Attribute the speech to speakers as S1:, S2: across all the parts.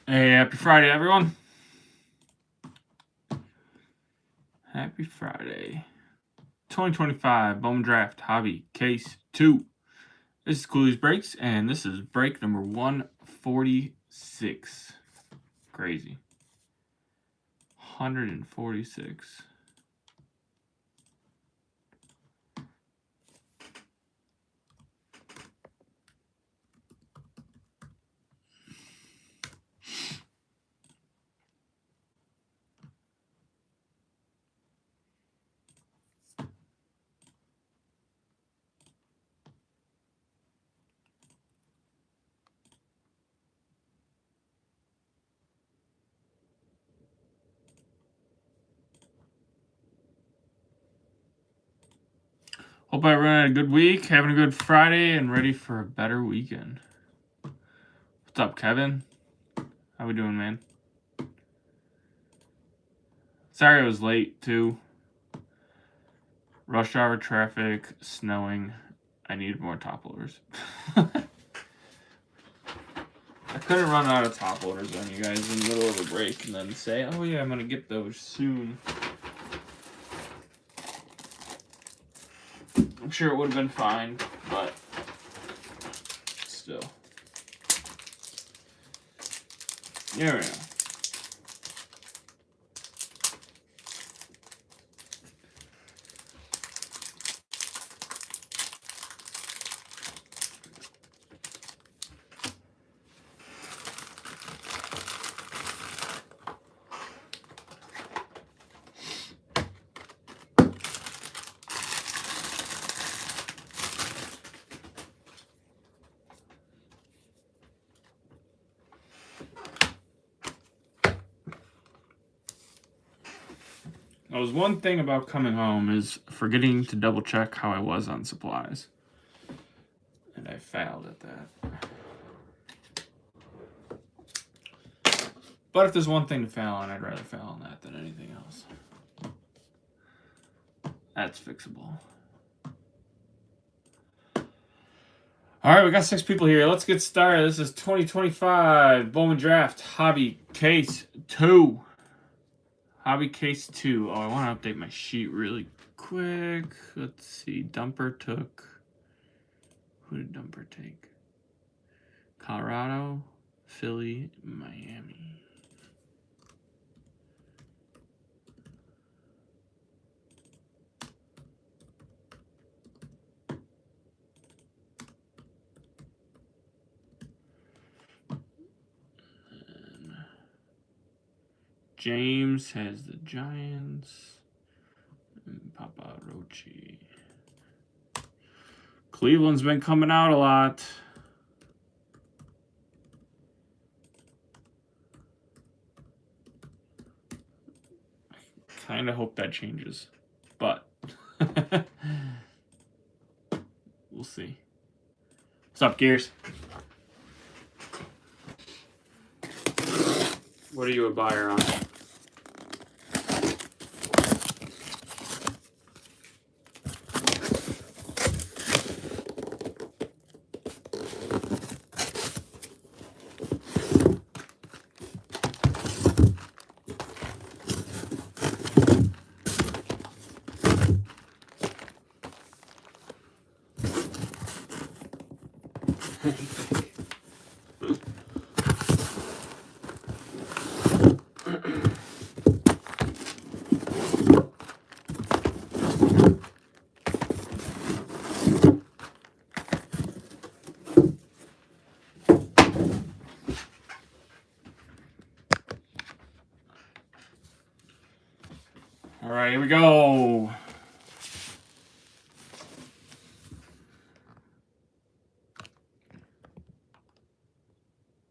S1: Hey, happy Friday, everyone. Happy Friday. 2025 Bowman Draft Hobby Case 2. This is Cooley's Breaks, and this is break number 146. Crazy. 146. Hope everyone had a good week, having a good Friday, and ready for a better weekend. What's up, Kevin? How we doing, man? Sorry I was late, too. Rush hour traffic, snowing. I needed more top loaders. I couldn't run out of top loaders on you guys in the middle of a break and then say, oh yeah, I'm going to get those soon. I'm sure it would have been fine, but still. You never know. That was one thing about coming home is forgetting to double check how I was on supplies. And I failed at that. But if there's one thing to fail on, I'd rather fail on that than anything else. That's fixable. Alright, we got 6 people here. Let's get started. This is 2025 Bowman Draft Hobby Case 2. Hobby Case 2. Oh, I want to update my sheet really quick. Let's see. Dumper took... Who did Dumper take? Colorado, Philly, Miami. James has the Giants. And Papa Rochi. Cleveland's been coming out a lot. I kind of hope that changes, but we'll see. What's up, Gears? What are you a buyer on? All right, here we go.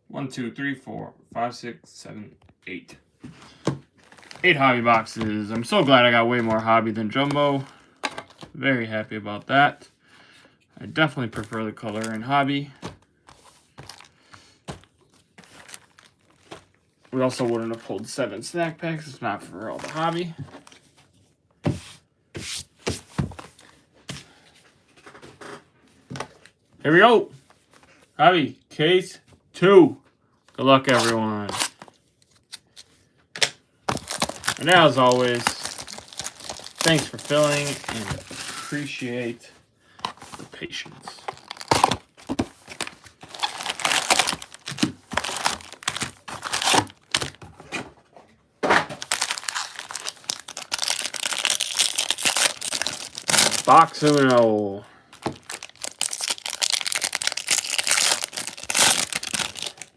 S1: One, two, three, 4, 5, 6, 7, 8. 8 hobby boxes. I'm so glad I got way more hobby than jumbo. Very happy about that. I definitely prefer the color in hobby. We also wouldn't have pulled 7 snack packs if not for all the hobby. Here we go. Hobby Case 2. Good luck, everyone. And as always, thanks for filling and appreciate the patience. Box Uno.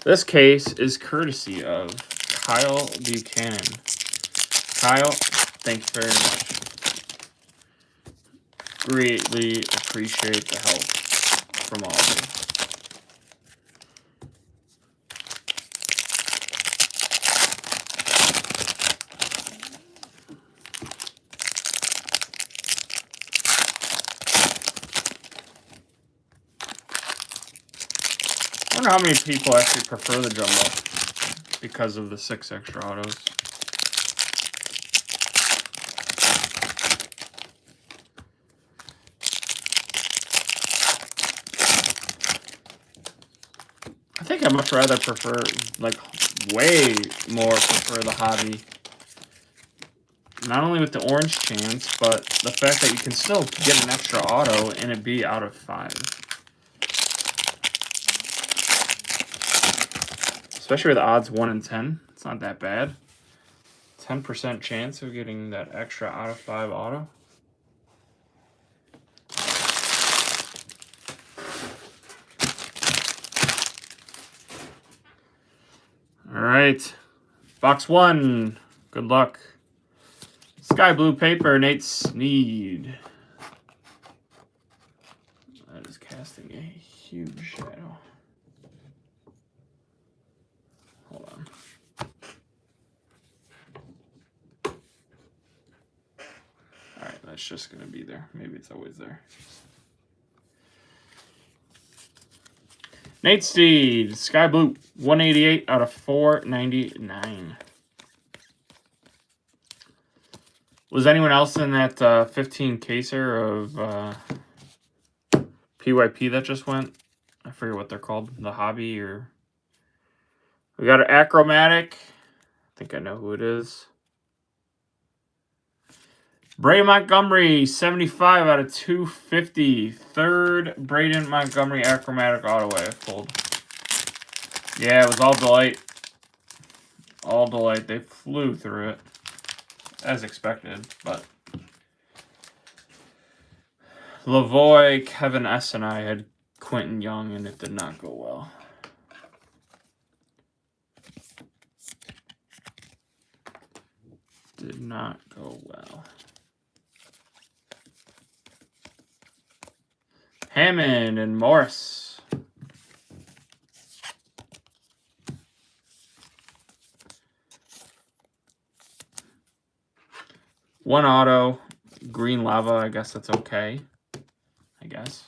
S1: This case is courtesy of Kyle Buchanan. Kyle, thanks very much. Greatly appreciate the help from all of you. I wonder how many people actually prefer the jumbo because of the 6 extra autos. I think I much rather prefer, like, way more prefer the hobby. Not only with the orange chance, but the fact that you can still get an extra auto and it be out of 5. Especially with odds 1 in 10. It's not that bad. 10% chance of getting that extra out of 5 auto. All right. Box 1. Good luck. Sky blue paper, Nate Sneed. That is casting a huge shadow. Hold on. Alright, that's just going to be there. Maybe it's always there. Nate Steed, Sky Blue, 188 out of 499. Was anyone else in that 15 caser of PYP that just went? I forget what they're called. The Hobby or... We got an Achromatic. I think I know who it is. Braden Montgomery, 75 out of 250. Third Braden Montgomery Achromatic auto I pulled. Yeah, it was all delight. All delight. They flew through it. As expected, but... Lavoy, Kevin S. and I had Quentin Young, and it did not go well. Did not go well. Hammond and Morris. One auto, green lava. I guess that's okay. I guess.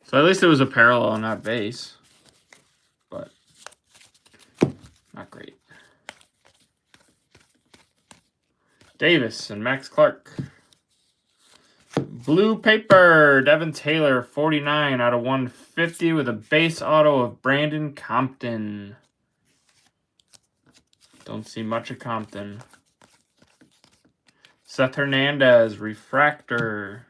S1: So at least it was a parallel, not base. But not great. Davis and Max Clark. Blue paper, Devin Taylor, 49 out of 150 with a base auto of Brandon Compton. Don't see much of Compton. Seth Hernandez, refractor.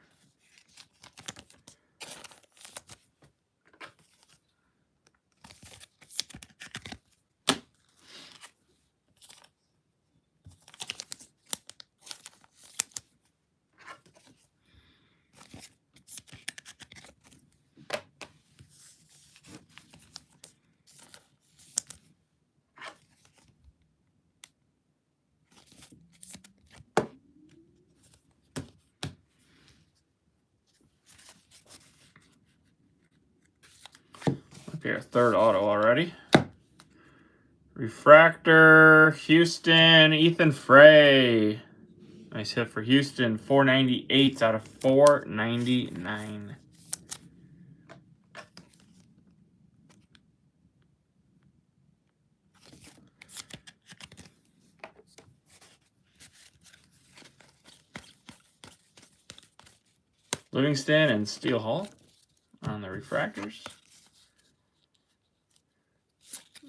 S1: Okay, our third auto already. Refractor, Houston, Ethan Frey. Nice hit for Houston. 498 out of 499. Livingston and Steel Hall. on the refractors.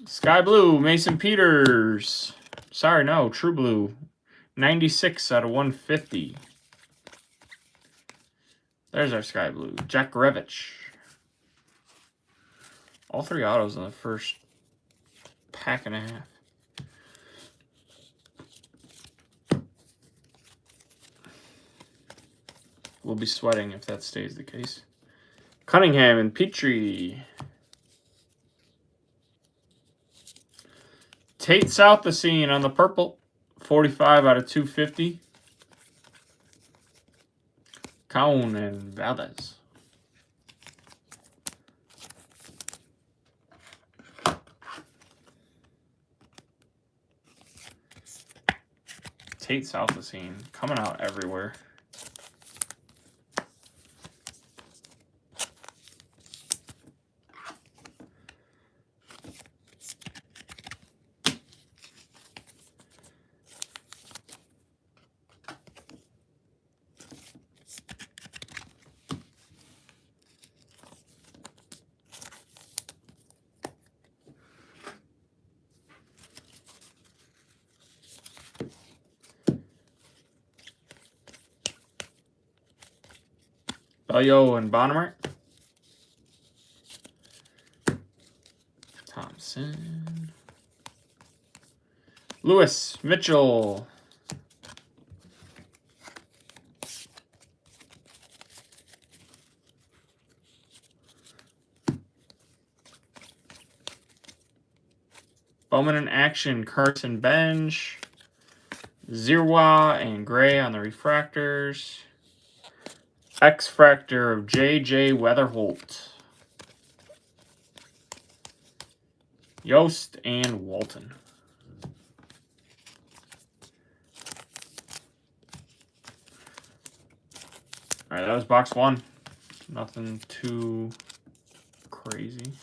S1: Sky Blue, Mason Peters. Sorry, no, True Blue. 96 out of 150. There's our Sky Blue. Jack Grevich. All 3 autos in the first pack and a half. We'll be sweating if that stays the case. Cunningham and Petrie. Tate Southesine on the purple. 45 out of 250. Cone and Valdez. Tate Southesine coming out everywhere. Bello and Bonnemart. Thompson. Lewis Mitchell. Bowman in action. Carson Bench. Zirwa and Gray on the refractors. X-Fractor of J.J. Weatherholt. Yost and Walton. All right, that was box 1. Nothing too crazy.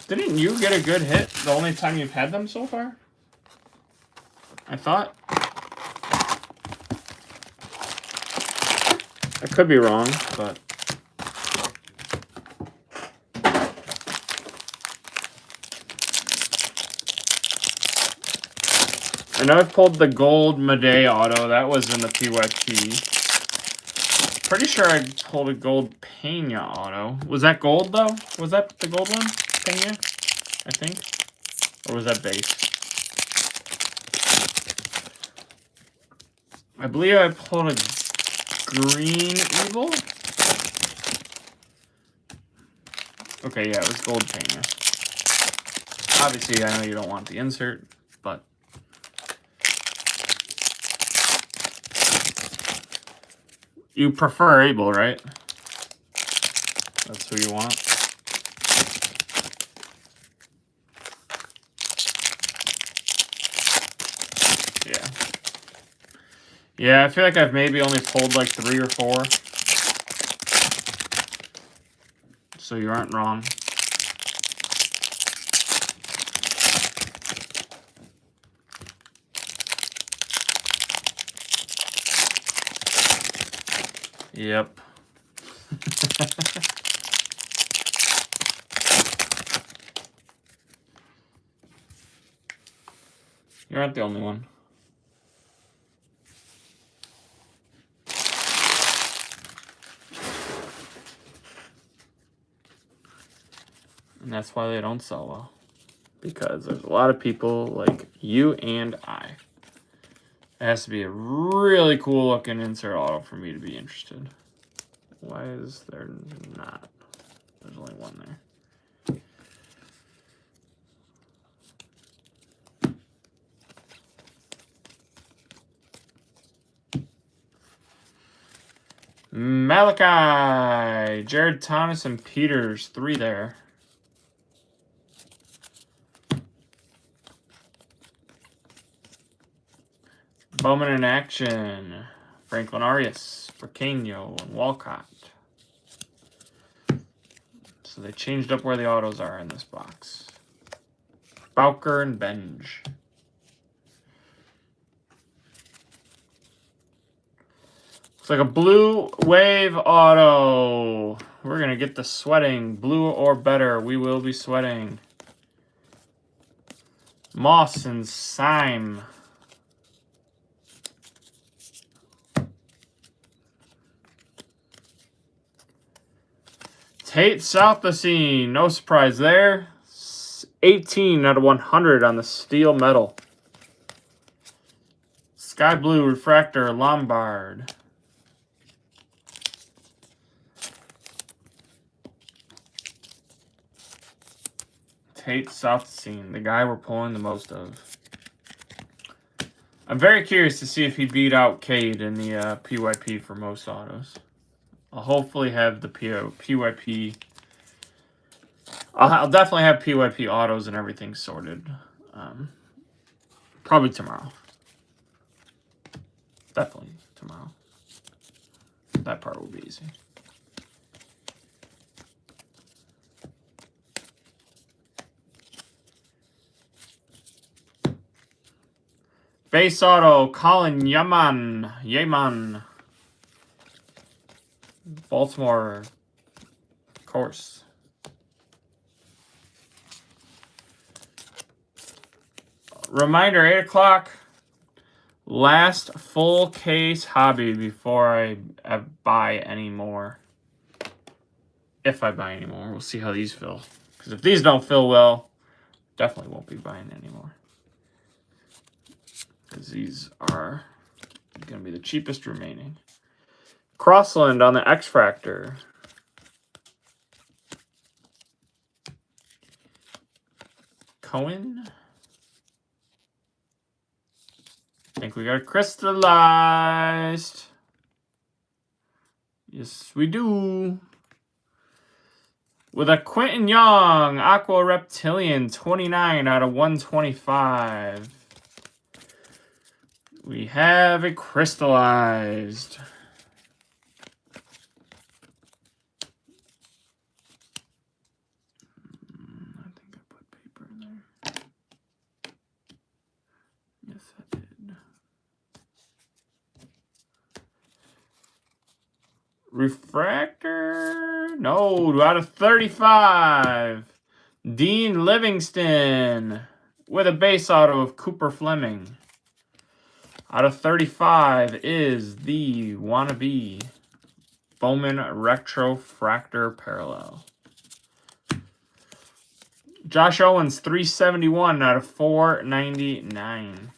S1: Didn't you get a good hit the only time you've had them so far? I thought. I could be wrong, but I know I pulled the gold Madej auto. That was in the PYT. Pretty sure I pulled a gold Pena auto. Was that gold, though? Was that the gold one? Pena? I think. Or was that base? I believe I pulled a green Evil. Okay, yeah, it was gold Pena. Obviously, I know you don't want the insert, but you prefer Abel, right? That's who you want. Yeah. Yeah, I feel like I've maybe only pulled like 3 or 4. So you aren't wrong. Yep. You aren't the only one. And that's why they don't sell well. Because there's a lot of people like you and I. It has to be a really cool looking insert auto for me to be interested. Why is there not? There's only one there. Malachi, Jared Thomas, and Peters. 3 there. Bowman in action. Franklin Arias, Burqueño, and Walcott. So they changed up where the autos are in this box. Bowker and Benj. It's like a blue wave auto. We're going to get the sweating. Blue or better. We will be sweating. Moss and Syme. Tate Southesine. No surprise there. 18 out of 100 on the steel metal. Sky Blue Refractor Lombard. Tate Southesine, the guy we're pulling the most of. I'm very curious to see if he beat out Cade in the PYP for most autos. I'll hopefully have the PYP. I'll definitely have PYP autos and everything sorted. Probably tomorrow. Definitely tomorrow. That part will be easy. Base auto, Colin Yeman. Baltimore, of course. Reminder, 8 o'clock. Last full case hobby before I buy any more. If I buy any more, we'll see how these fill. Because if these don't fill well, definitely won't be buying anymore. Because these are going to be the cheapest remaining. Crossland on the X-Fractor. Cohen. I think we got crystallized. Yes, we do. With a Quentin Young, Aqua Reptilian, 29 out of 125. We have a crystallized. I think I put paper in there. Yes, I did. Refractor? No, out of 35. Dean Livingston with a base auto of Cooper Fleming. Out of 35 is the wannabe Bowman Retrofractor Parallel. Josh Owens, 371 out of 499.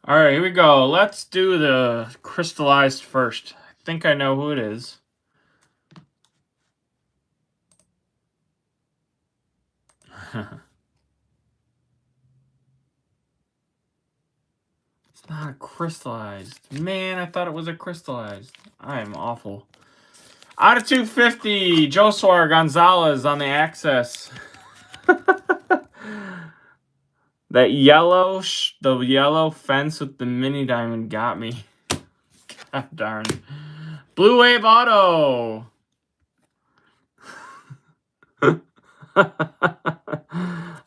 S1: All right, here we go. Let's do the crystallized first. I think I know who it is. It's not a crystallized. Man, I thought it was a crystallized. I am awful. Out of 250, Josua Gonzalez on the Access. That yellow, the yellow fence with the mini diamond got me. God darn. Blue Wave Auto.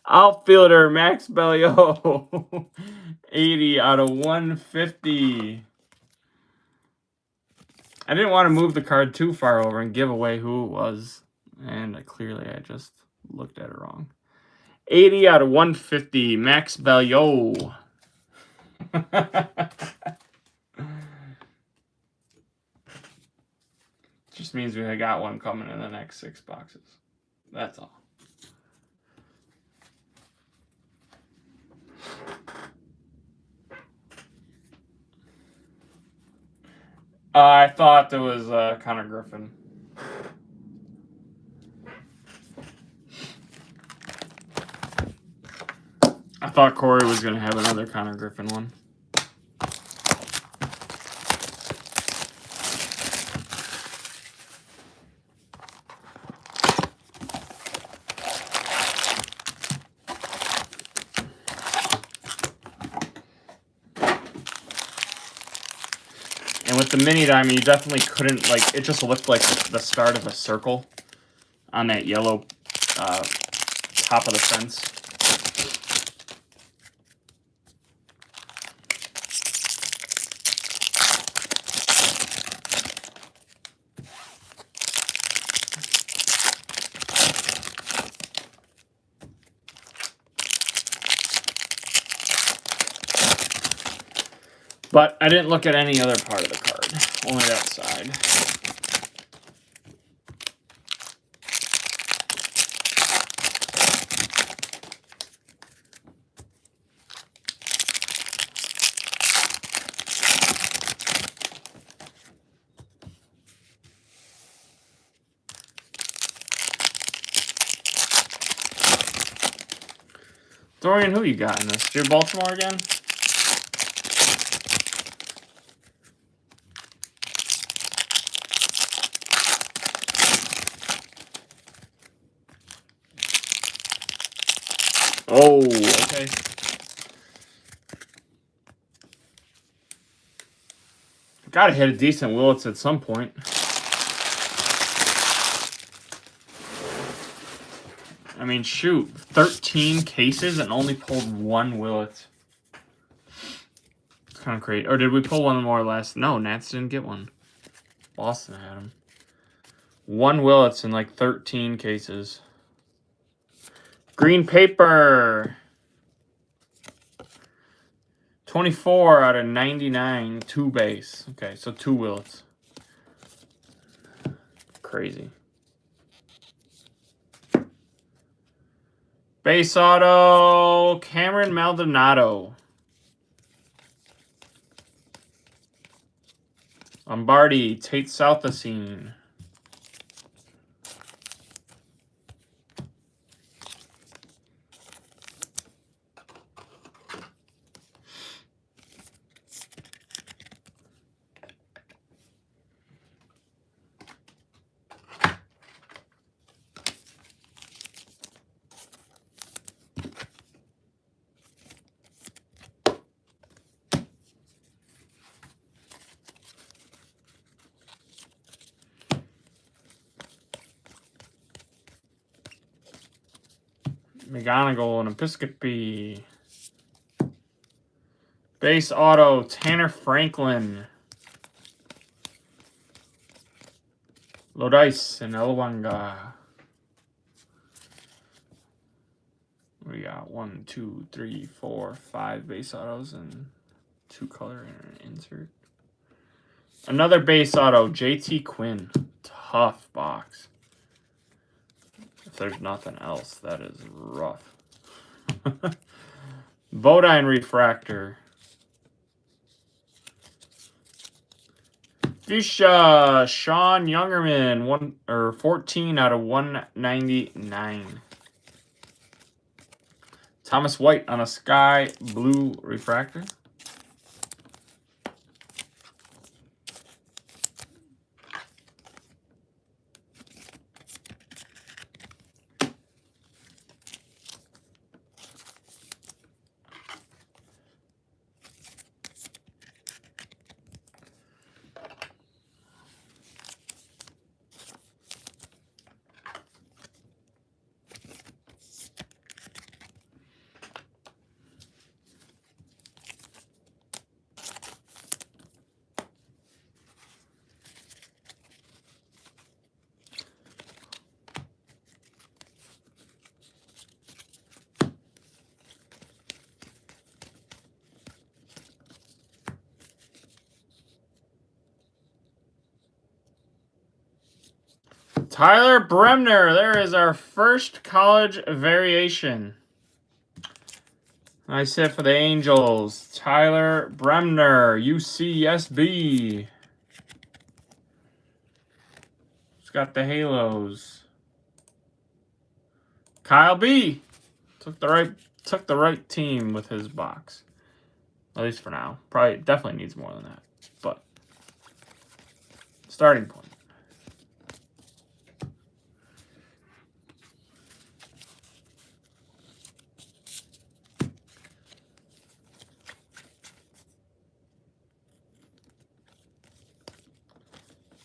S1: Outfielder Max Bellio. 80 out of 150. I didn't want to move the card too far over and give away who it was. And clearly I just looked at it wrong. 80 out of 150. Max Bellio. Just means we got one coming in the next 6 boxes. That's all. I thought there was Connor Griffin. I thought Corey was going to have another Connor Griffin one. And with the mini diamond, you definitely couldn't, like, it just looked like the start of a circle on that yellow top of the fence. But I didn't look at any other part of the card, only that side. Dorian, who you got in this? Your Baltimore again? Oh, okay. Gotta hit a decent Willits at some point. I mean, shoot. 13 cases and only pulled 1 Willits. It's kind of crazy. Or did we pull one more last? No, Nats didn't get one. Boston had him. 1 Willits in like 13 cases. Green paper. 24 out of 99. 2 base. Okay, so 2 Willits. Crazy. Base auto. Cameron Maldonado. Lombardi. Tate Southacene. McGonigal and Episcopi. Base auto, Tanner Franklin. Lodice and Elwanga. We got 1, 2, 3, 4, 5 base autos and 2 color and an insert. Another base auto, JT Quinn. Tough box. If there's nothing else, that is rough. Bodine Refractor. Fuchsia, Sean Youngerman, 14 out of 199. Thomas White on a sky blue refractor. Tyler Bremner. There is our first college variation. Nice hit for the Angels. Tyler Bremner, UCSB. It's got the Halos. Kyle B. Took the right team with his box. At least for now. Probably definitely needs more than that. But starting point.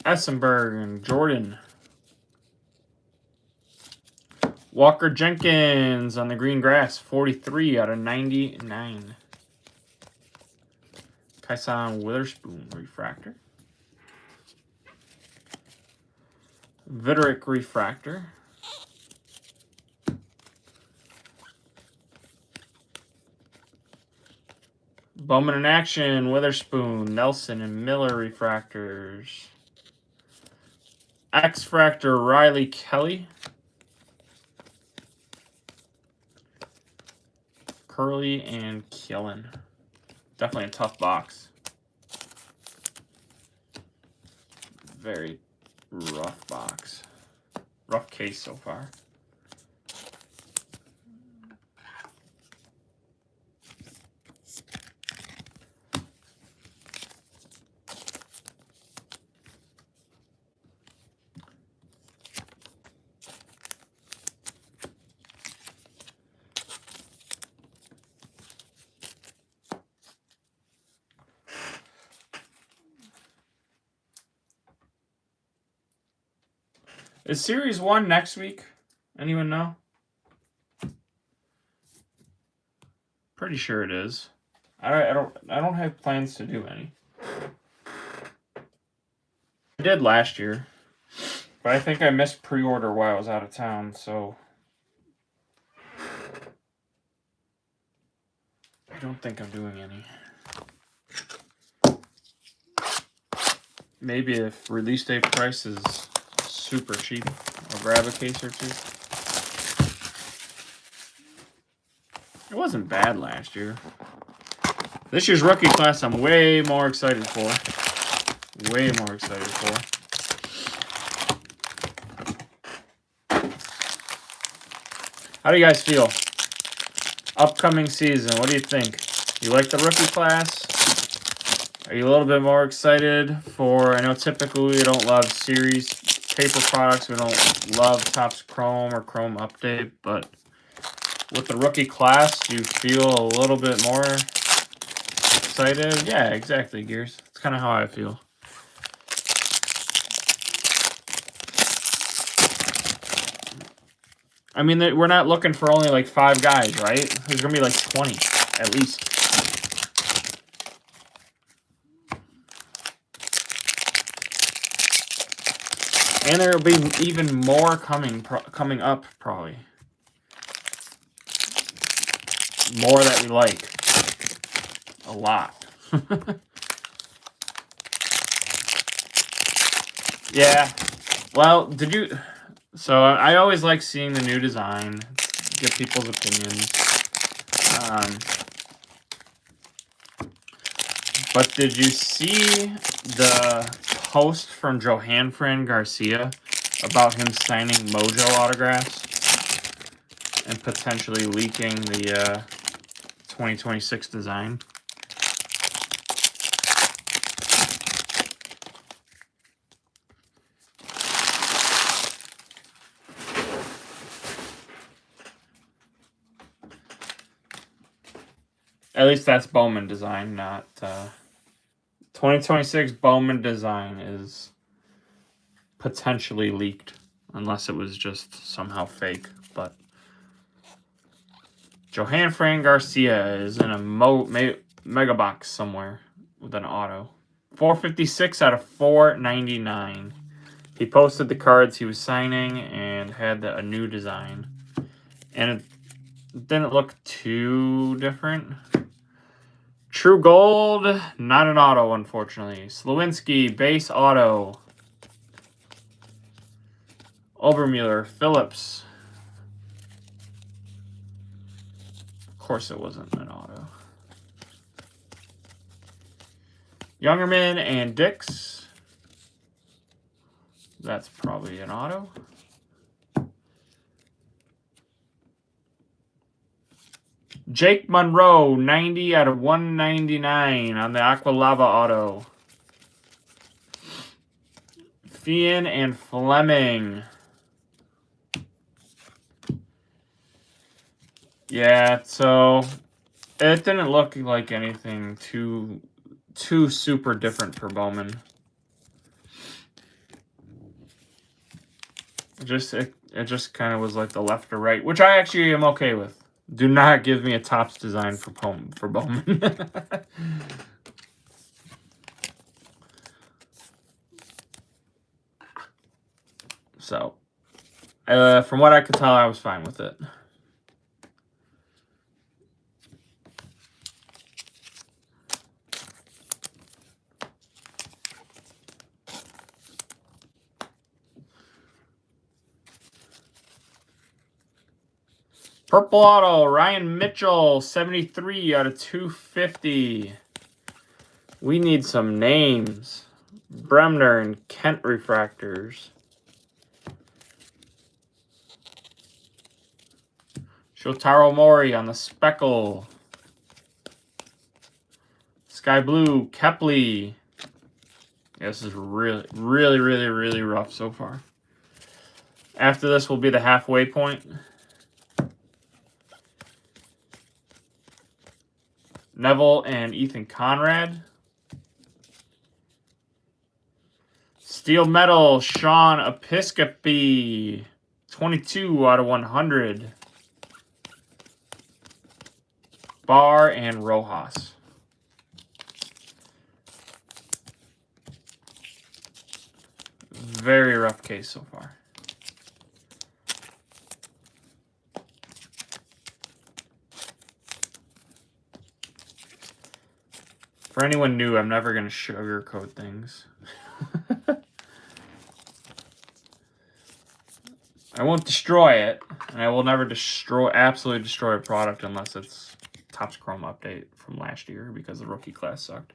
S1: Essenberg and Jordan. Walker Jenkins on the green grass, 43 out of 99. Kyson Witherspoon refractor. Viderick refractor. Bowman in action, Witherspoon, Nelson, and Miller refractors. X-Fractor, Riley Kelly. Curly and Killen. Definitely a tough box. Very rough box. Rough case so far. Is Series 1 next week? Anyone know? Pretty sure it is. I don't have plans to do any. I did last year, but I think I missed pre-order while I was out of town, so I don't think I'm doing any. Maybe if release date price is super cheap, I'll grab a case or two. It wasn't bad last year. This year's rookie class I'm way more excited for. Way more excited for. How do you guys feel? Upcoming season, what do you think? You like the rookie class? Are you a little bit more excited for, I know typically we don't love series paper products, we don't love Topps Chrome or Chrome Update, but with the rookie class, do you feel a little bit more excited? Yeah, exactly, Gears. That's kind of how I feel. I mean, we're not looking for only like 5 guys, right? There's going to be like 20 at least. And there will be even more coming up, probably. More that we like. A lot. Yeah. Well, did you... So, I always like seeing the new design. Get people's opinions. But did you see the post from Johanfran Garcia about him signing Mojo autographs and potentially leaking the 2026 design? At least that's Bowman design, not 2026 Bowman design is potentially leaked, unless it was just somehow fake. But Johanfran Garcia is in a mega box somewhere with an auto. 456 out of 499. He posted the cards he was signing and had a new design. And it didn't look too different. True Gold, not an auto, unfortunately. Slawinski, base auto. Obermuller, Phillips. Of course it wasn't an auto. Youngerman and Dix. That's probably an auto. Jake Monroe, 90 out of 199 on the Aqua Lava auto. Fian and Fleming. Yeah, so it didn't look like anything too super different for Bowman. It just kind of was like the left or right, which I actually am okay with. Do not give me a Topps design for Bowman. So, from what I could tell, I was fine with it. Purple auto, Ryan Mitchell, 73 out of 250. We need some names. Bremner and Kent refractors. Shotaro Mori on the Speckle. Sky Blue, Kepley. Yeah, this is really rough so far. After this will be the halfway point. Neville and Ethan Conrad. Steel Metal, Sean Episcopi. 22 out of 100. Barr and Rojas. Very rough case so far. For anyone new, I'm never going to sugarcoat things. I won't destroy it, and I will never absolutely destroy a product unless it's Topps Chrome update from last year because the rookie class sucked.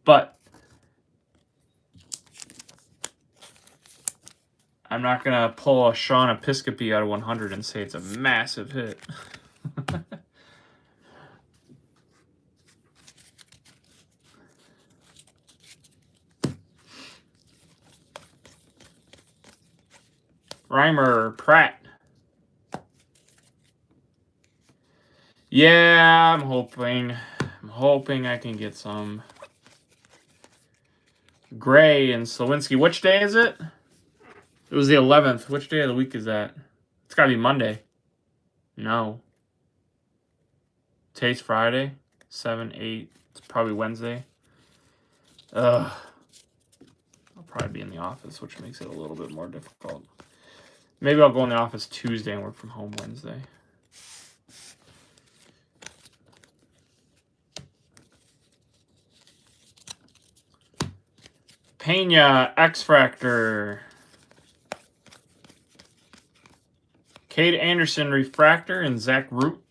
S1: But I'm not going to pull a Sean Episcopi out of 100 and say it's a massive hit. Reimer, Pratt. Yeah, I'm hoping I can get some Gray and Slawinski. Which day is it? It was the 11th. Which day of the week is that? It's got to be Monday. No. Today's Friday. 7, 8. It's probably Wednesday. Ugh. I'll probably be in the office, which makes it a little bit more difficult. Maybe I'll go in the office Tuesday and work from home Wednesday. Pena, X-Fractor. Cade Anderson, Refractor, and Zach Root.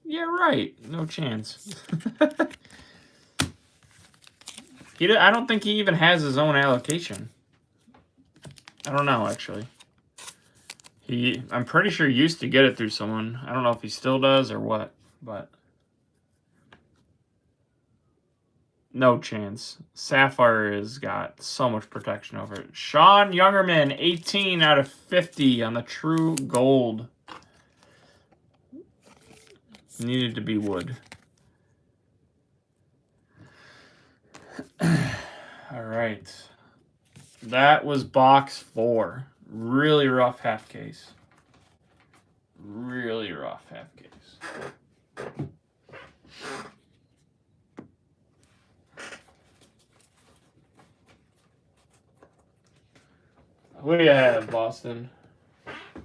S1: Yeah, right. No chance. I don't think he even has his own allocation. I don't know, actually. I'm pretty sure he used to get it through someone. I don't know if he still does or what, but no chance. Sapphire has got so much protection over it. Sean Youngerman, 18 out of 50 on the True Gold. Needed to be wood. All right. That was box 4. Really rough half case. Really rough half case. What do you have, Boston?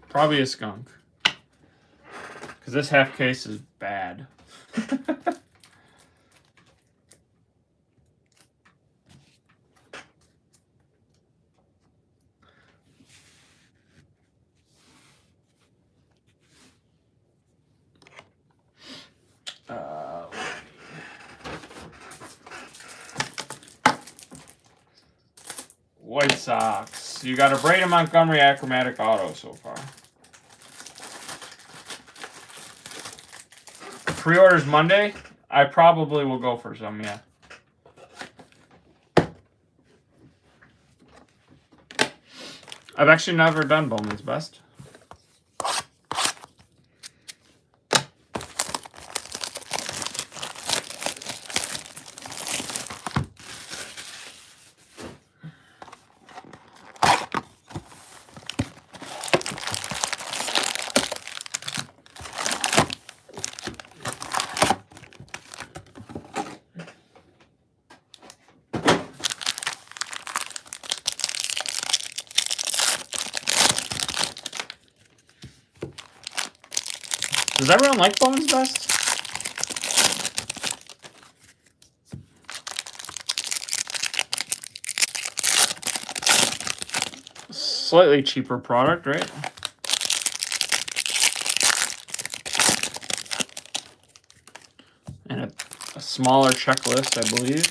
S1: Probably a skunk. Because this half case is bad. White Sox. You got a Brady Montgomery Achromatic Auto so far. Pre-orders Monday. I probably will go for some, yeah. I've actually never done Bowman's Best. Does everyone like Bowman's Best? Slightly cheaper product, right? And a smaller checklist, I believe.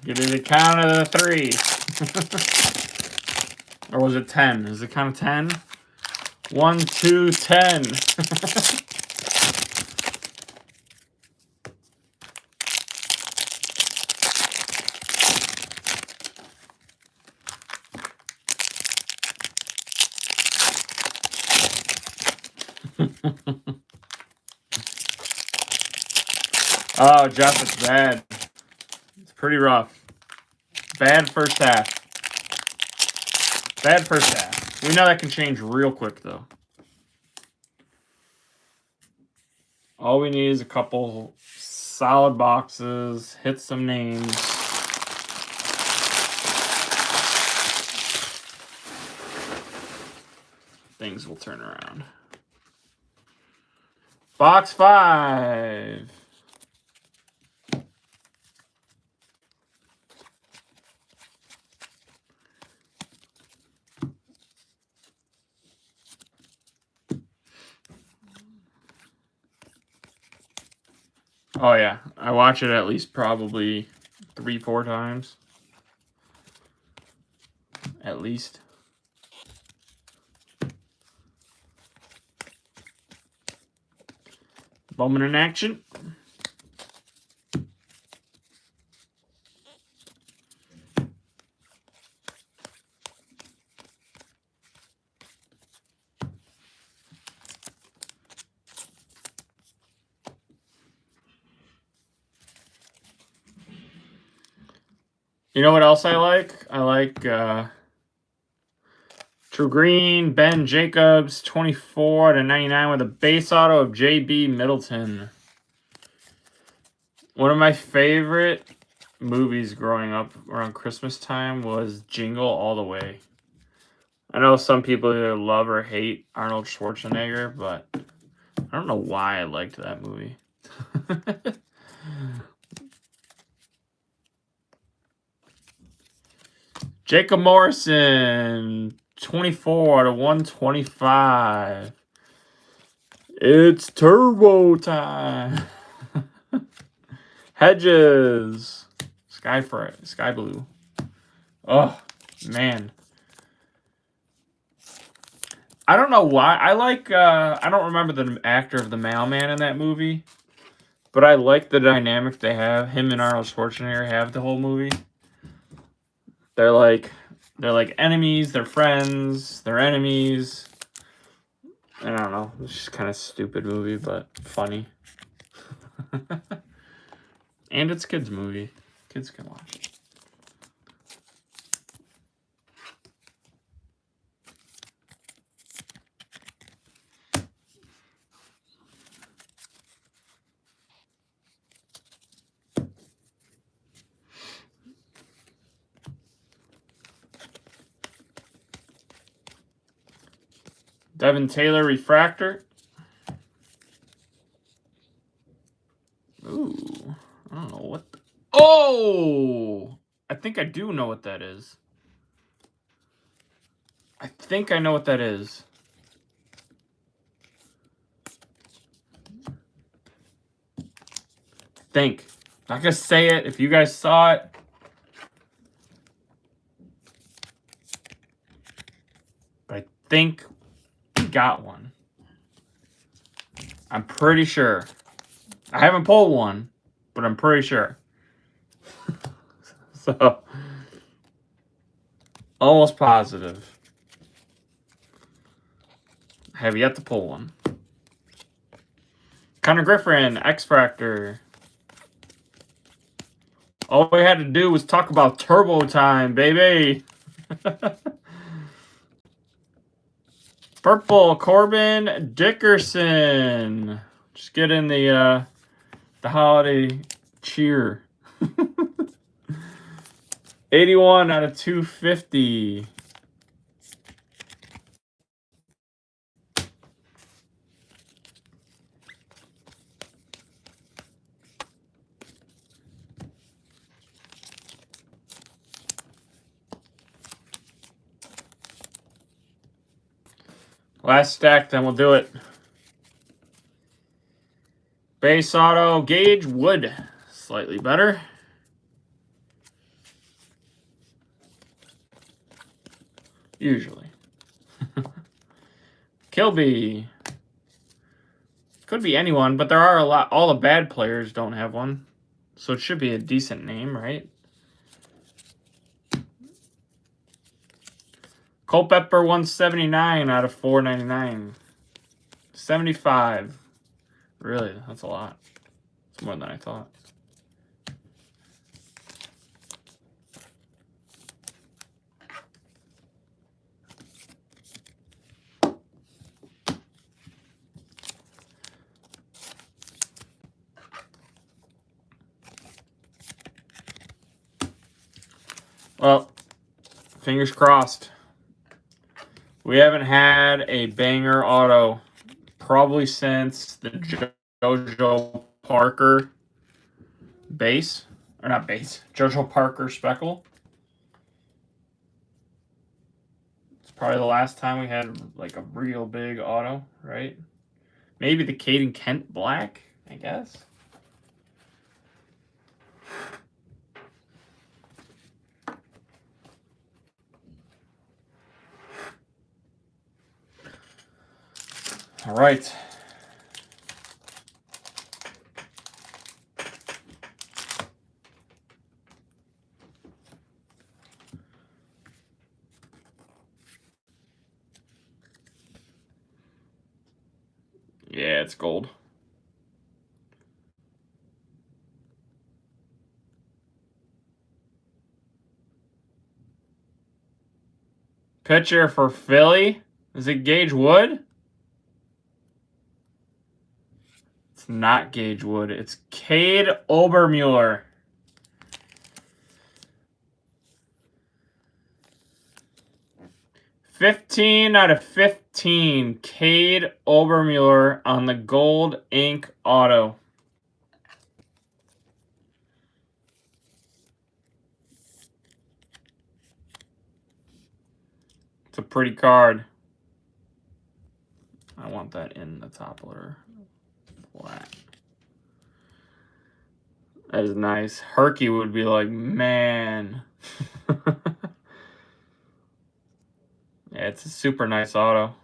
S1: Get it a count of 3. Or was it 10? Is it count of 10? 1, 2, 10. Oh, Jeff, it's bad. It's pretty rough. Bad first half. Bad first half. We know that can change real quick, though. All we need is a couple solid boxes, hit some names. Things will turn around. Box 5. Oh, yeah. I watch it at least probably 3-4 times. At least. Bowman in action. You know what else I like? I like True Green, Ben Jacobs, 24/99 with a base auto of J.B. Middleton. One of my favorite movies growing up around Christmas time was Jingle All the Way. I know some people either love or hate Arnold Schwarzenegger, but I don't know why I liked that movie. Jacob Morrison, 24/125. It's turbo time. Hedges, Sky Blue. Oh man, I don't know why I like. I don't remember the actor of the mailman in that movie, but I like the dynamic they have. Him and Arnold Schwarzenegger have the whole movie. They're like enemies. They're friends. They're enemies. I don't know. It's just kind of stupid movie, but funny. And it's a kids' movie. Kids can watch it. Devin Taylor Refractor. Ooh, I don't know what. Oh, I think I do know what that is. I think I know what that is. think. I'm not going to say it. If you guys saw it, but I think we got one. I'm pretty sure. I haven't pulled one, but I'm pretty sure. So, almost positive. I have yet to pull one. Connor Griffin, X-Fractor. All we had to do was talk about Turbo Time, baby. Purple, Corbin Dickerson. Just get in the holiday cheer. 81 out of 250. Last stack, then we'll do it. Base auto, Gage Wood. Slightly better. Usually. Kilby. Could be anyone, but there are a lot. All the bad players don't have one. So it should be a decent name, right? Culpepper 179 out of 499. 75. Really? That's a lot. It's more than I thought. Well, fingers crossed. We haven't had a banger auto probably since the JoJo Parker base. Or not base. JoJo Parker Speckle. It's probably the last time we had like a real big auto, right? Maybe the Caden Kent Black, I guess. All right. Yeah, it's gold. Pitcher for Philly. Is it Gage Wood? It's not Gage Wood. It's Cade Obermuller. $15 out of 15. Cade Obermuller on the gold ink auto. It's a pretty card. I want that in the top loader. Flat. That is nice. Herky would be like, man. Yeah, it's a super nice auto.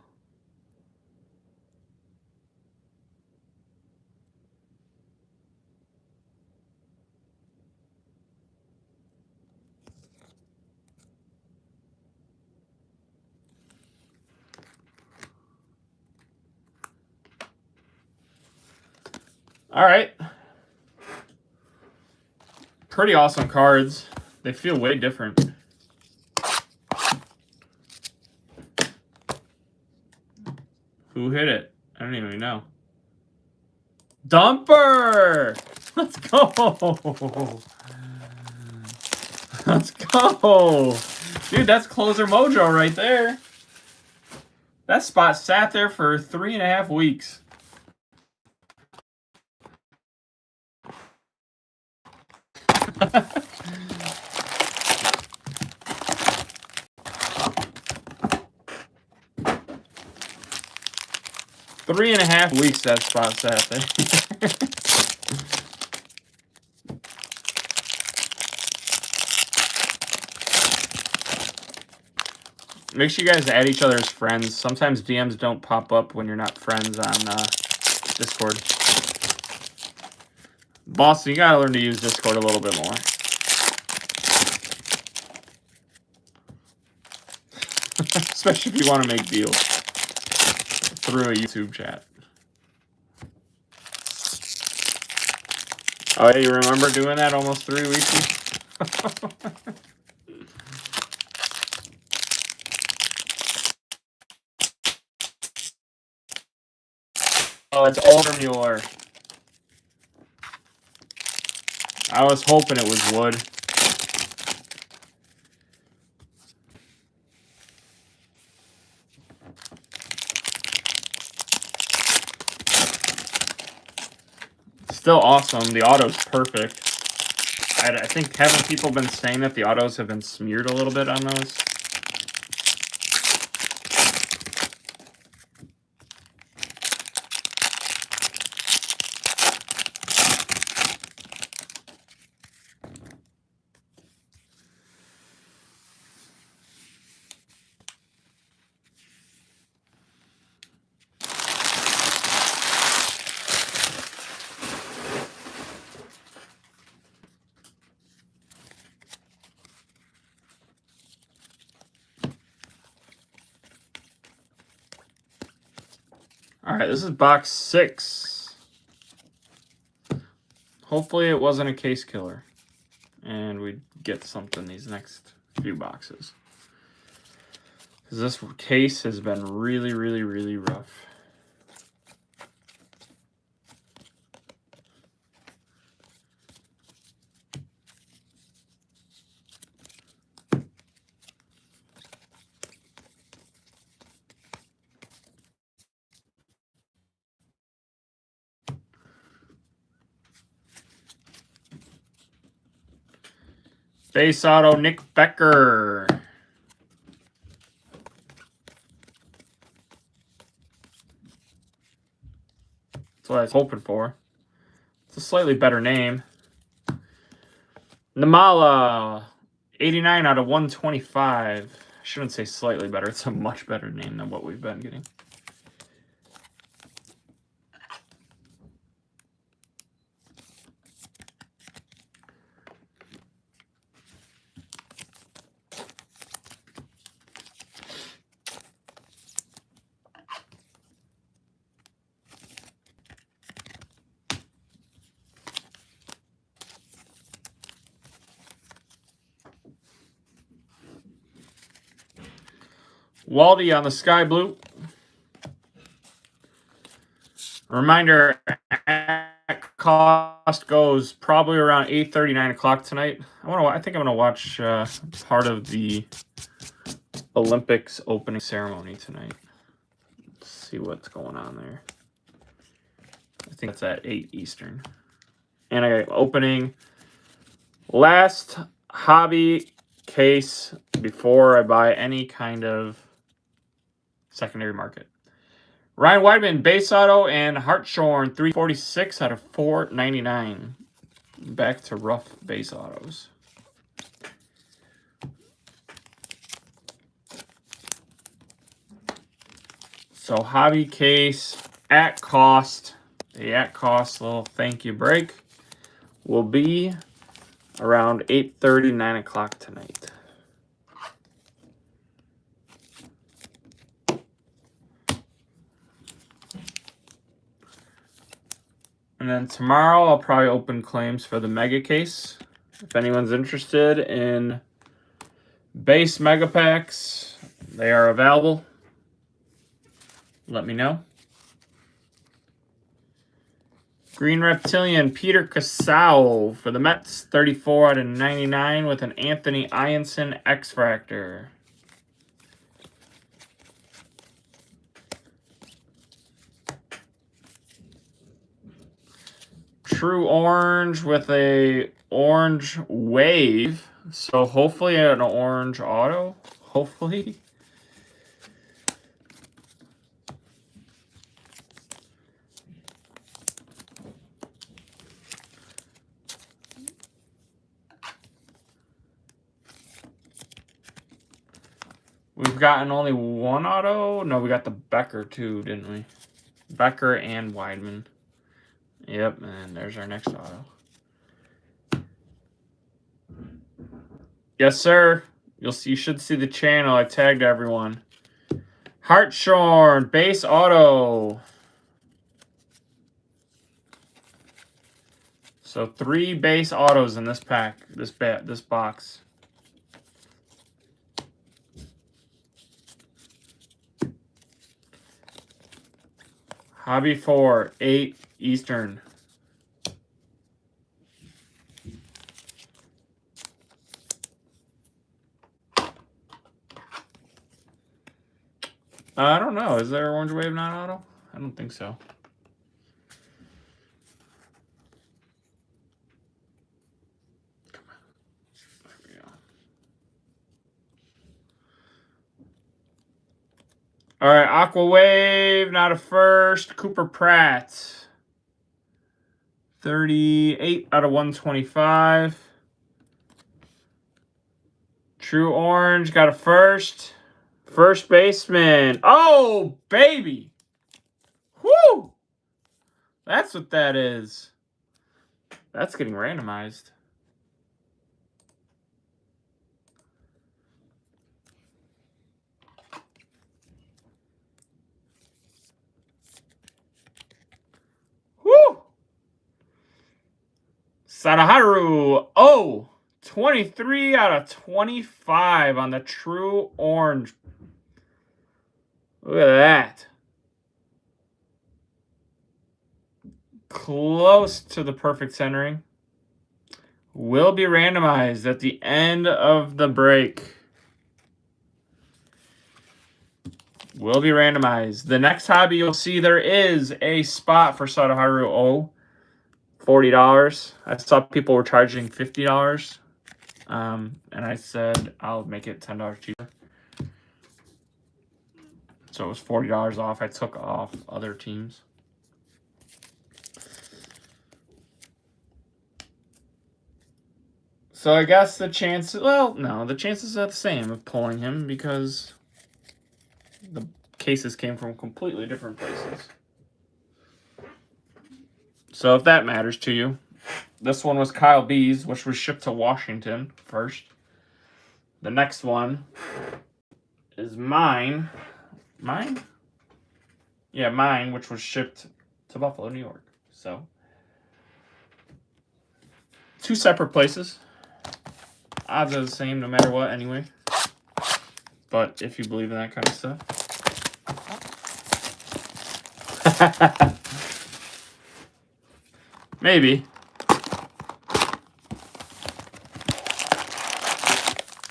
S1: All right. Pretty awesome cards. They feel way different. Who hit it? I don't even know. Dumper! Let's go! Let's go! Dude, that's closer mojo right there. That spot sat there for 3.5 weeks. Three and a half weeks that spot sat there. Make sure you guys add each other as friends. Sometimes DMs don't pop up when you're not friends on Discord. Boston, you gotta learn to use Discord a little bit more. Especially if you want to make deals through a YouTube chat. Oh, yeah, you remember doing that almost 3 weeks ago? Oh, it's Overmuller. I was hoping it was Wood. Still awesome. The auto's perfect. I think, haven't people been saying that the autos have been smeared a little bit on those? All right, this is box 6. Hopefully it wasn't a case killer. And we get something these next few boxes. Because this case has been really, really, really rough. Base auto, Nick Becker. That's what I was hoping for. It's a slightly better name. Namala, 89 out of 125. I shouldn't say slightly better. It's a much better name than what we've been getting. Waldy on the sky blue. Reminder, cost goes probably around 8:30, 9 o'clock tonight. I think I'm gonna watch part of the Olympics opening ceremony tonight. Let's see what's going on there. I think that's at 8 Eastern. And I got opening last hobby case before I buy any kind of secondary market. Ryan Weidman, base auto, and Hartshorn, 346 out of 499. Back to rough base autos. So hobby case at cost. The at cost little thank you break will be around 8:30, 9 o'clock tonight. And then tomorrow I'll probably open claims for the mega case. If anyone's interested in base mega packs, they are available. Let me know. Green Reptilian, Peter Casal for the Mets, 34 out of 99 with an Anthony Ianson X-Fractor. True orange with a orange wave. So hopefully an orange auto. Hopefully. We've we've gotten only one auto. No, we got the Becker too, didn't we? Becker and Weidman. Yep, and there's our next auto. Yes, sir. You should see the channel. I tagged everyone. Hartshorn, base auto. So 3 base autos in this pack, this box. Hobby 4, 8 Eastern. I don't know. Is there Orange Wave not auto? I don't think so. Come on. There we go. All right, Aqua Wave, not a first. Cooper Pratt. 38 out of 125. True Orange, got a first. First baseman. Oh, baby. Whoo! That's what that is. That's getting randomized. Woo! Sadaharu. Oh, 23 out of 25 on the True Orange. Look at that. Close to the perfect centering. Will be randomized at the end of the break. Will be randomized. The next hobby you'll see there is a spot for Sadaharu O. $40. I saw people were charging $50. And I said I'll make it $10 cheaper. So it was $40 off. I took off other teams. So I guess the chances, well, no, the chances are the same of pulling him because the cases came from completely different places. So if that matters to you, this one was Kyle Bees, which was shipped to Washington first. The next one is mine. Mine? Yeah, mine, which was shipped to Buffalo, New York. So, 2 separate places. Odds are the same no matter what anyway. But if you believe in that kind of stuff. Maybe.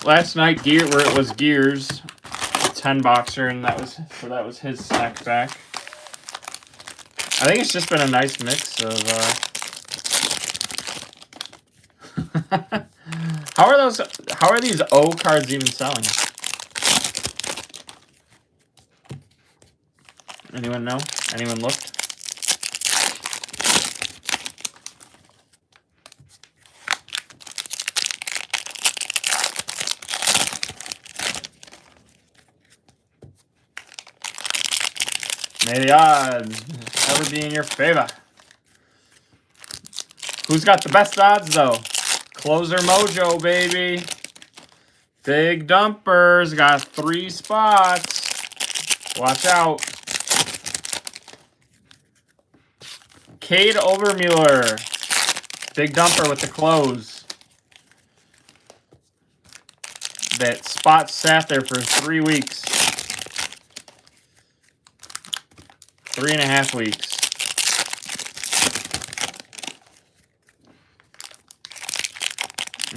S1: Last night, where it was Gears, 10 boxer, and that was his snack back. I think it's just been a nice mix of. How are these O cards even selling? Anyone know? Anyone looked? May the odds ever be in your favor. Who's got the best odds, though? Closer Mojo, baby. Big Dumpers got 3 spots. Watch out. Cade Overmuller. Big Dumper with the close. That spot sat there for 3 weeks. 3.5 weeks.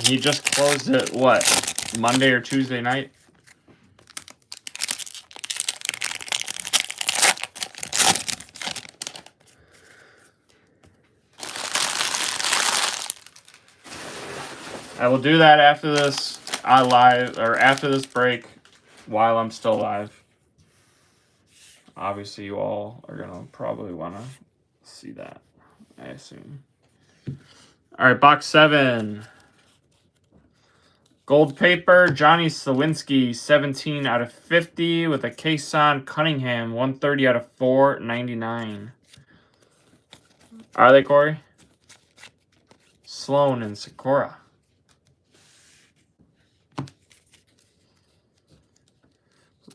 S1: He just closed it, what, Monday or Tuesday night? I will do that after this after this break while I'm still live. Obviously, you all are going to probably want to see that, I assume. All right, box 7. Gold paper, Johnny Sawinski, 17 out of 50 with a Kason Cunningham, 130 out of 499. Are they, Corey? Sloan and Sakura.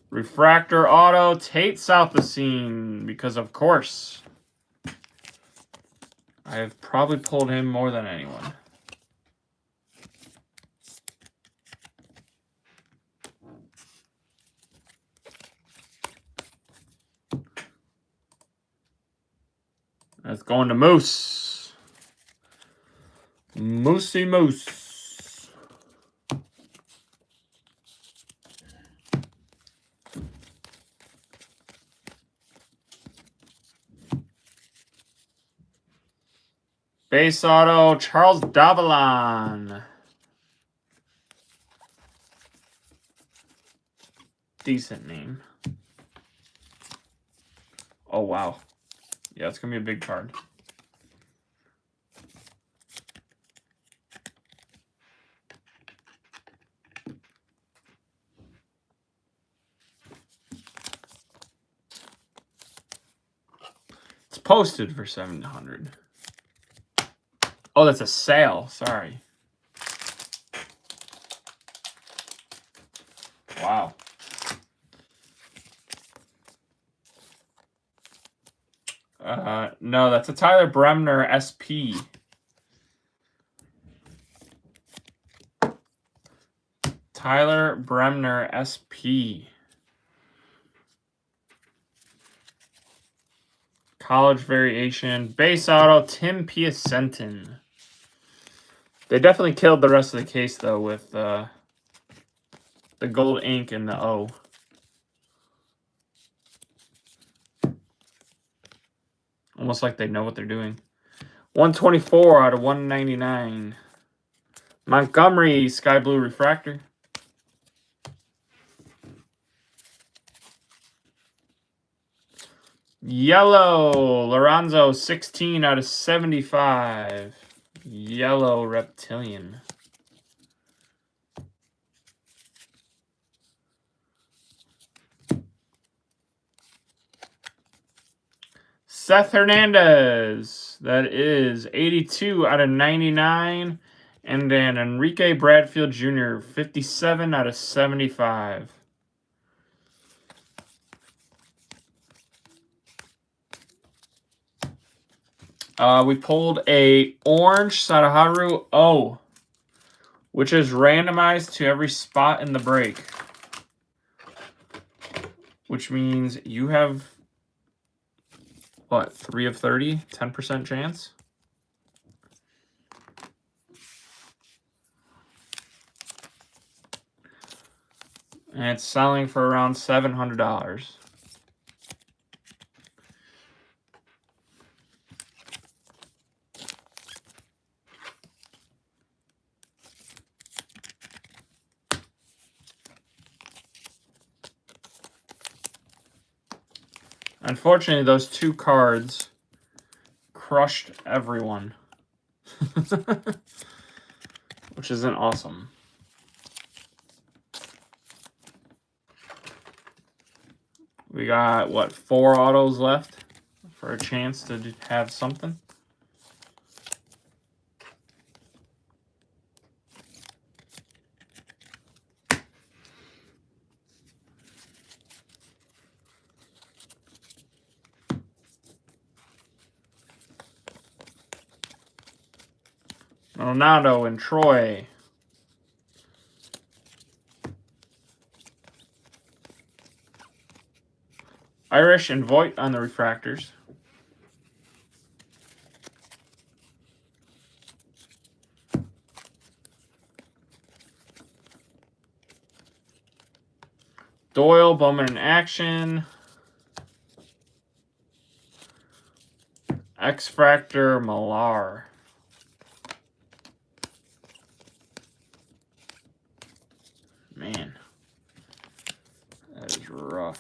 S1: Refractor auto, Tate Southesine, because of course. I have probably pulled him more than anyone. That's going to Moose. Moosey Moose. Base auto, Charles Davalon. Decent name. Oh, wow. Yeah, it's going to be a big card. It's posted for $700. Oh, that's a sale. Sorry. Wow. No, that's a Tyler Bremner SP. Tyler Bremner SP. College variation. Base auto, Tim Piacentin. They definitely killed the rest of the case, though, with the gold ink and the O. Almost like they know what they're doing. 124 out of 199. Montgomery, Sky Blue Refractor. Yellow, Lorenzo, 16 out of 75. Yellow Reptilian. Seth Hernandez, that is 82 out of 99. And then Enrique Bradfield Jr., 57 out of 75. We pulled a orange Sadaharu O, which is randomized to every spot in the break. Which means you have, what, 3 of 30? 10% chance? And it's selling for around $700. Unfortunately, those 2 cards crushed everyone. Which isn't awesome. We got, what, 4 autos left for a chance to have something? Ronaldo and Troy. Irish and Voigt on the refractors. Doyle, Bowman in action. X-Fractor, Millar. Man, that is rough.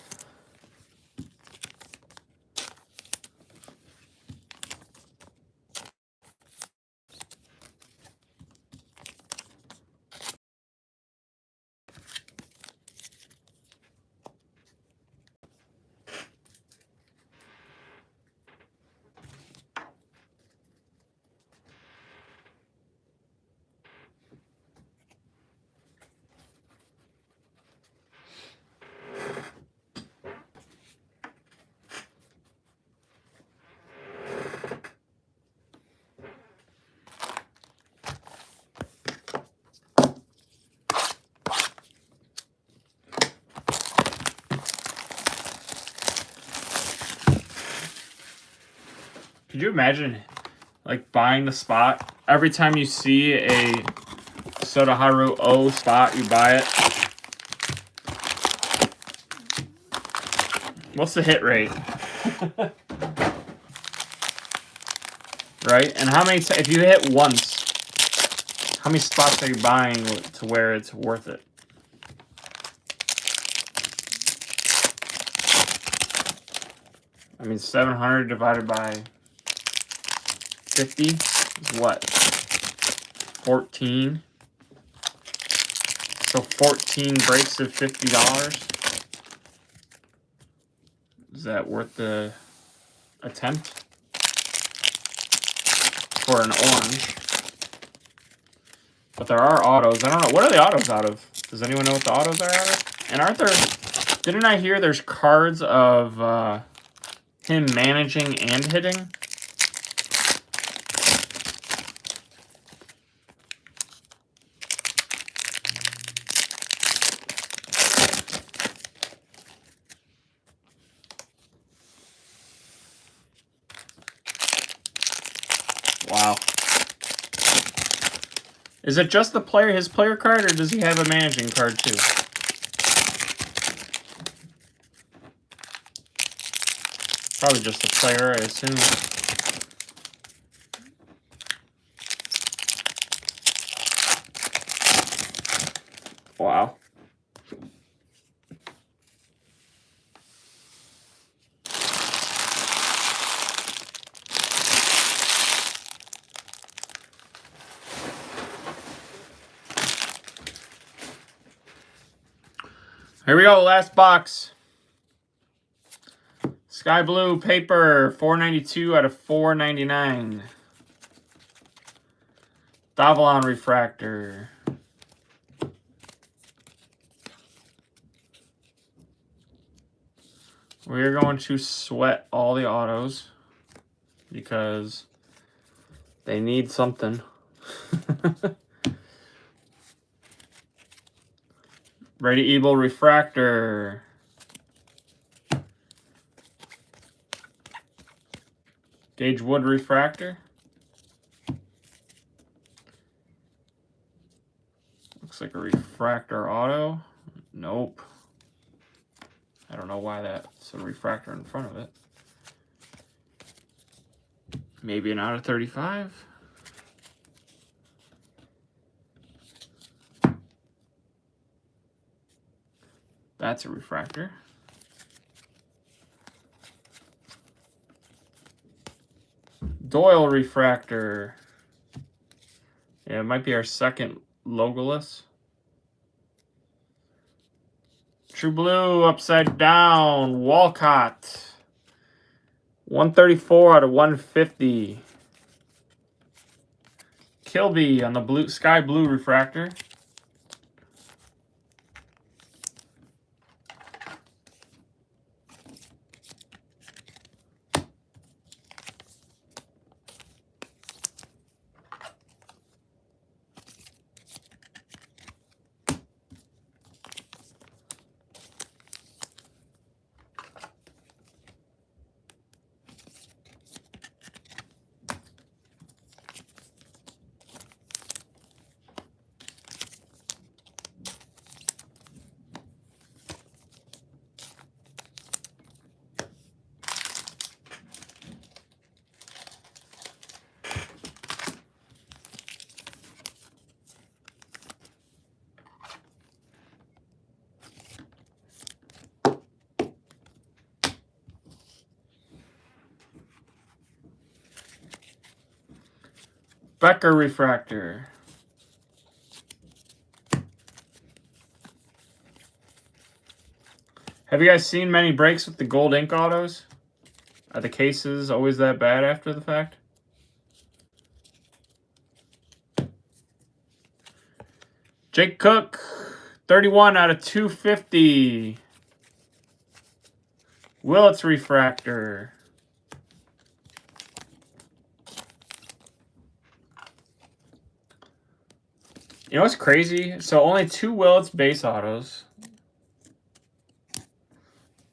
S1: Could you imagine, like, buying the spot? Every time you see a Sodaharu O spot, you buy it. What's the hit rate? Right? And how many, if you hit once, how many spots are you buying to where it's worth it? I mean, 700 divided by 50 is what? 14. So 14 breaks of $50. Is that worth the attempt? For an orange. But there are autos. I don't know. What are the autos out of? Does anyone know what the autos are out of? And aren't there... Didn't I hear there's cards of him managing and hitting? Wow. Is it just the player, his player card, or does he have a managing card too? Probably just the player, I assume. Wow. Here we go, last box. Sky Blue paper, 492 out of 499. Davalon refractor. We're going to sweat all the autos because they need something. Ready Evil refractor. Gage Wood refractor. Looks like a refractor auto. Nope. I don't know why that's a refractor in front of it. Maybe an out of 35. That's a refractor. Doyle refractor. Yeah, it might be our second logoless. True Blue upside down. Walcott. 134 out of 150. Kilby on the blue sky blue refractor. Becker refractor. Have you guys seen many breaks with the gold ink autos? Are the cases always that bad after the fact? Jake Cook, 31 out of 250. Willits refractor. You know what's crazy? So only 2 Willits base autos.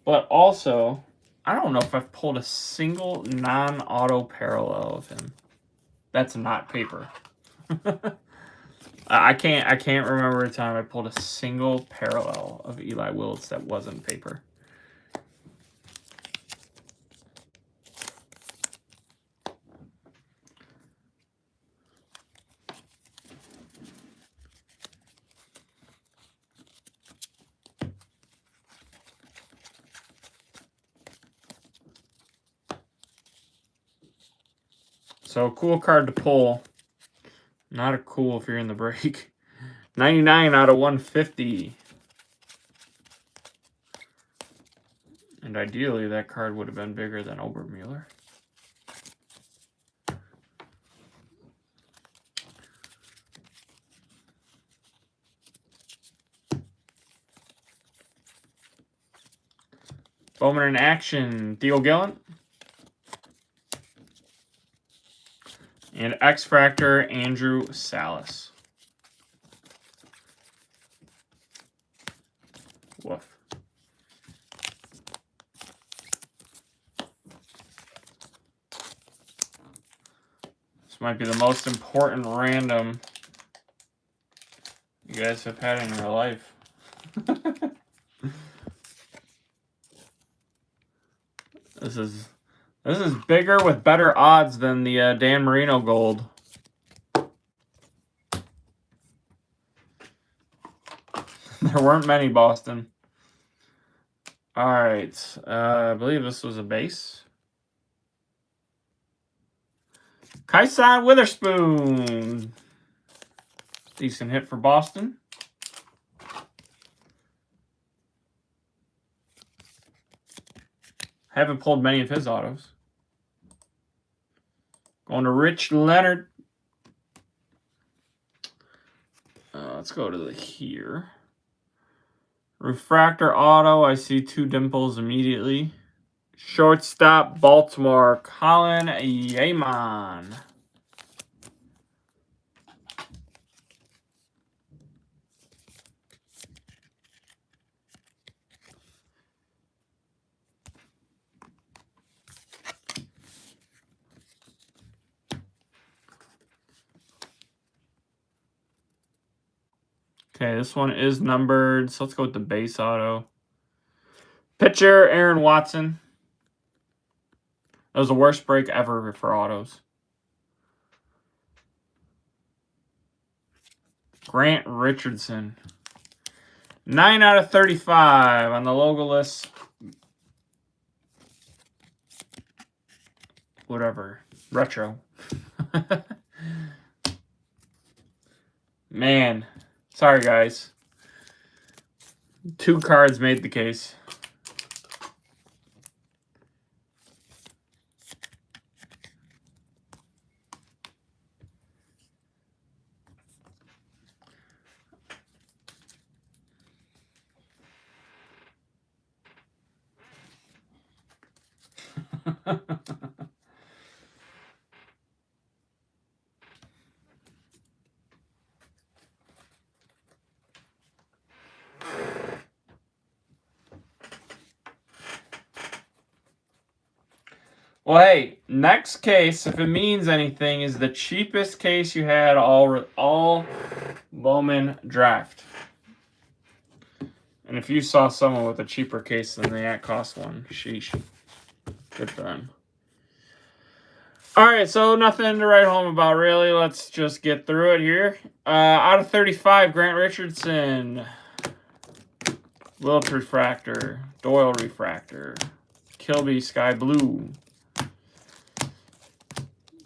S1: But also, I don't know if I've pulled a single non-auto parallel of him. That's not paper. I can't remember a time I pulled a single parallel of Eli Wills that wasn't paper. So cool card to pull. Not a cool if you're in the break. 99 out of 150. And ideally, that card would have been bigger than Obermueller. Bowman in action, Theo Gillen. And X-Fractor, Andrew Salas. Woof. This might be the most important random you guys have had in your life. This is bigger with better odds than the Dan Marino gold. There weren't many, Boston. All right. I believe this was a base. Kyson Witherspoon. Decent hit for Boston. Haven't pulled many of his autos. Going to Rich Leonard. Let's go to the here. Refractor auto. I see two dimples immediately. Shortstop, Baltimore, Colin Yeaman. Okay, this one is numbered, so let's go with the base auto. Pitcher, Aaron Watson. That was the worst break ever for autos. Grant Richardson. 9 out of 35 on the logo list. Whatever. Retro. Man. Sorry, guys. 2 cards made the case. Well, hey, next case, if it means anything, is the cheapest case you had all Bowman draft. And if you saw someone with a cheaper case than that cost one, sheesh. Good for them. All right, so nothing to write home about, really. Let's just get through it here. Out of 35, Grant Richardson. Wilt Refractor. Doyle Refractor. Kilby Sky Blue.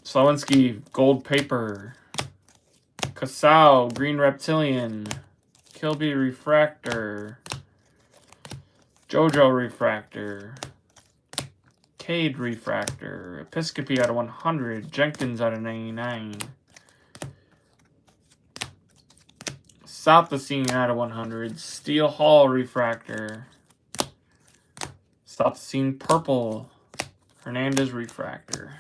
S1: Slawinski Gold Paper. Casal Green Reptilian. Kilby Refractor. JoJo Refractor. Cade Refractor. Episcopi out of 100. Jenkins out of 99. South Scene out of 100. Steel Hall Refractor. South Scene Purple. Hernandez Refractor.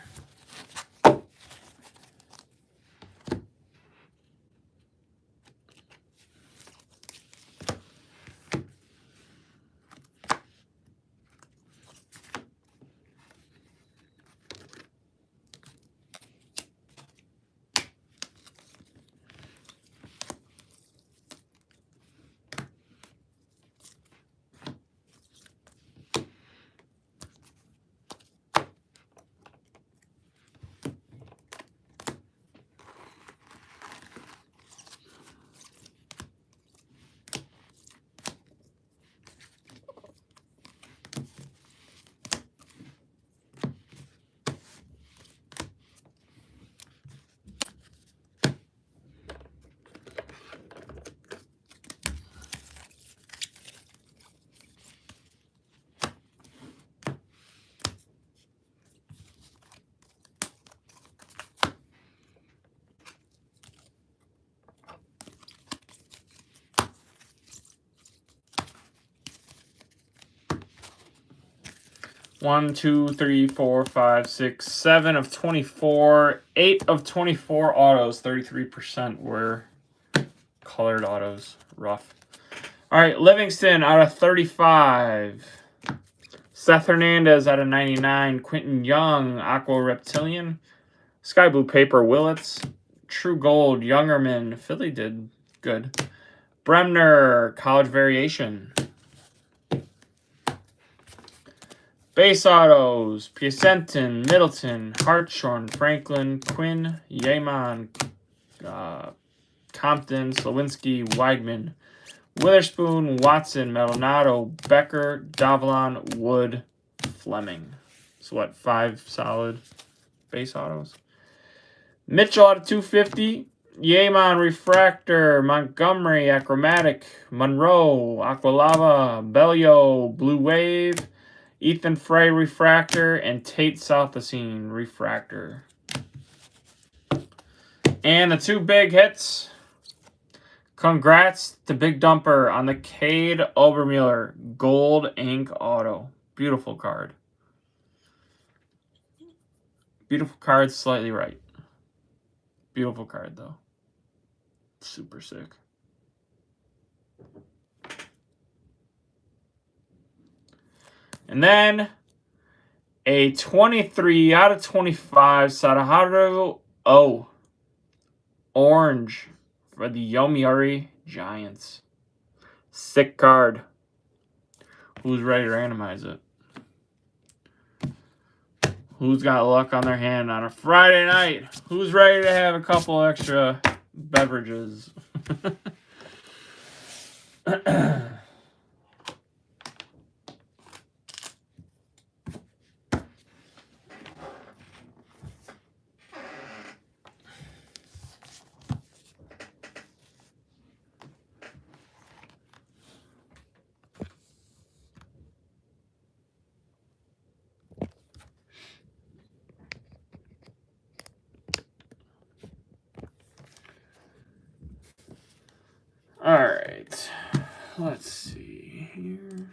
S1: 1, 2, 3, 4, 5, 6, 7 of 24. 8 of 24 autos. 33% were colored autos. Rough. All right, Livingston out of 35. Seth Hernandez out of 99. Quentin Young, Aqua Reptilian. Sky Blue Paper, Willits. True Gold, Youngerman. Philly did good. Bremner, College Variation. Base Autos, Piacentin, Middleton, Hartshorn, Franklin, Quinn, Yeman, Compton, Slawinski, Weidman, Witherspoon, Watson, Maldonado, Becker, Davlon, Wood, Fleming. So what, 5 solid base autos? Mitchell out of 250. Yeman, Refractor, Montgomery, Achromatic, Monroe, Aqualava, Bellio, Blue Wave, Ethan Frey, Refractor, and Tate Southacene, Refractor. And the 2 big hits. Congrats to Big Dumper on the Cade Obermuller Gold Ink Auto. Beautiful card. Beautiful card, slightly right. Beautiful card, though. Super sick. And then a 23 out of 25 Sadaharu O. Orange for the Yomiuri Giants. Sick card. Who's ready to randomize it? Who's got luck on their hand on a Friday night? Who's ready to have a couple extra beverages? All right, let's see here.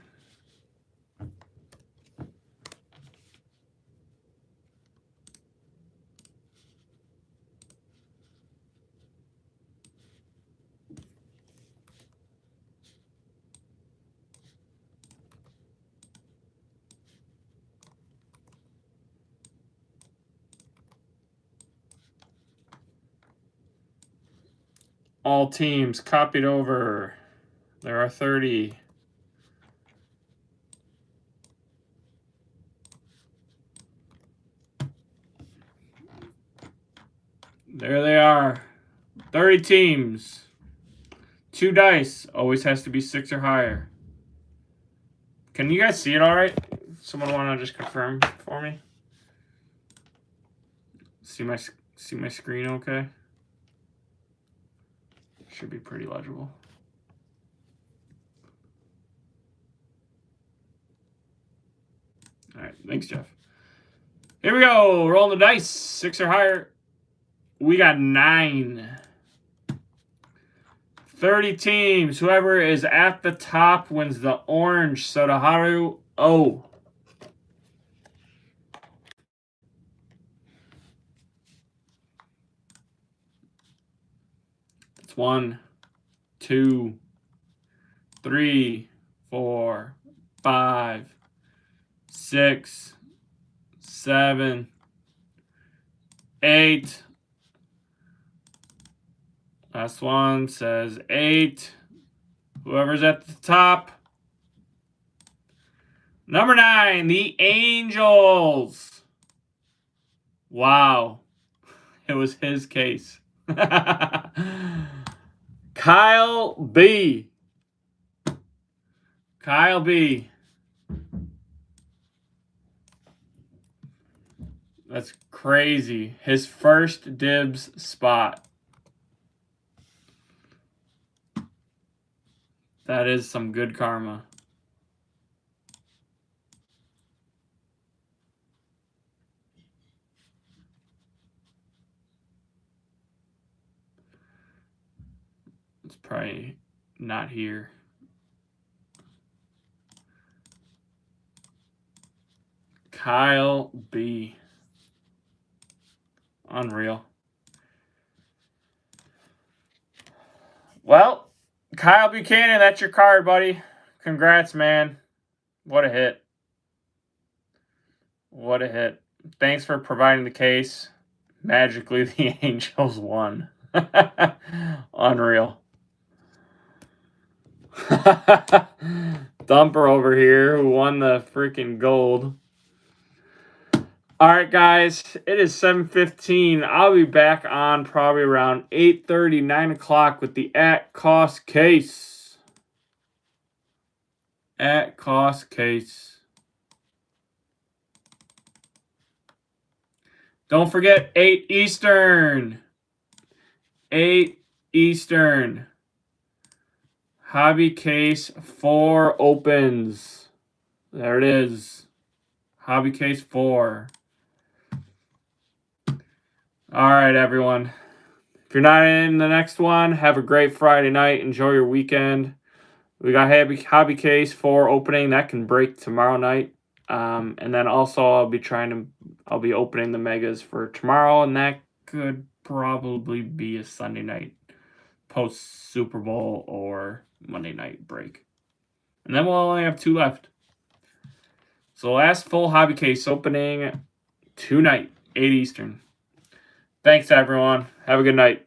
S1: All teams copied over. There are 30. There they are. 30 teams. 2 dice. Always has to be 6 or higher. Can you guys see it all right? Someone want to just confirm for me? See my screen okay? Should be pretty legible. All right, thanks, Jeff. Here we go. Rolling the dice. 6 or higher. We got 9. 30 teams. Whoever is at the top wins the orange Sadaharu O. It's 1, 2, 3, 4, 5, 6, 7, 8. Last one says 8. Whoever's at the top. Number 9, the Angels. Wow. It was his case. Kyle B. Kyle B. That's crazy. His first dibs spot. That is some good karma. It's probably not here. Kyle B. Unreal. Well, Kyle Buchanan, that's your card, buddy. Congrats, man. What a hit. What a hit. Thanks for providing the case. Magically, the Angels won. Unreal. Dumper over here who won the freaking gold. All right, guys, it is 7:15. I'll be back on probably around 8:30, 9 o'clock with the at cost case. At cost case. Don't forget 8 Eastern. 8 Eastern. Hobby case 4 opens. There it is. Hobby case 4. All right, everyone. If you're not in the next one, have a great Friday night. Enjoy your weekend. We got hobby case 4 opening. That can break tomorrow night. And then also I'll be opening the megas for tomorrow, and that could probably be a Sunday night post Super Bowl or Monday night break. And then we'll only have 2 left. So last full hobby case opening tonight, 8 Eastern. Thanks, everyone. Have a good night.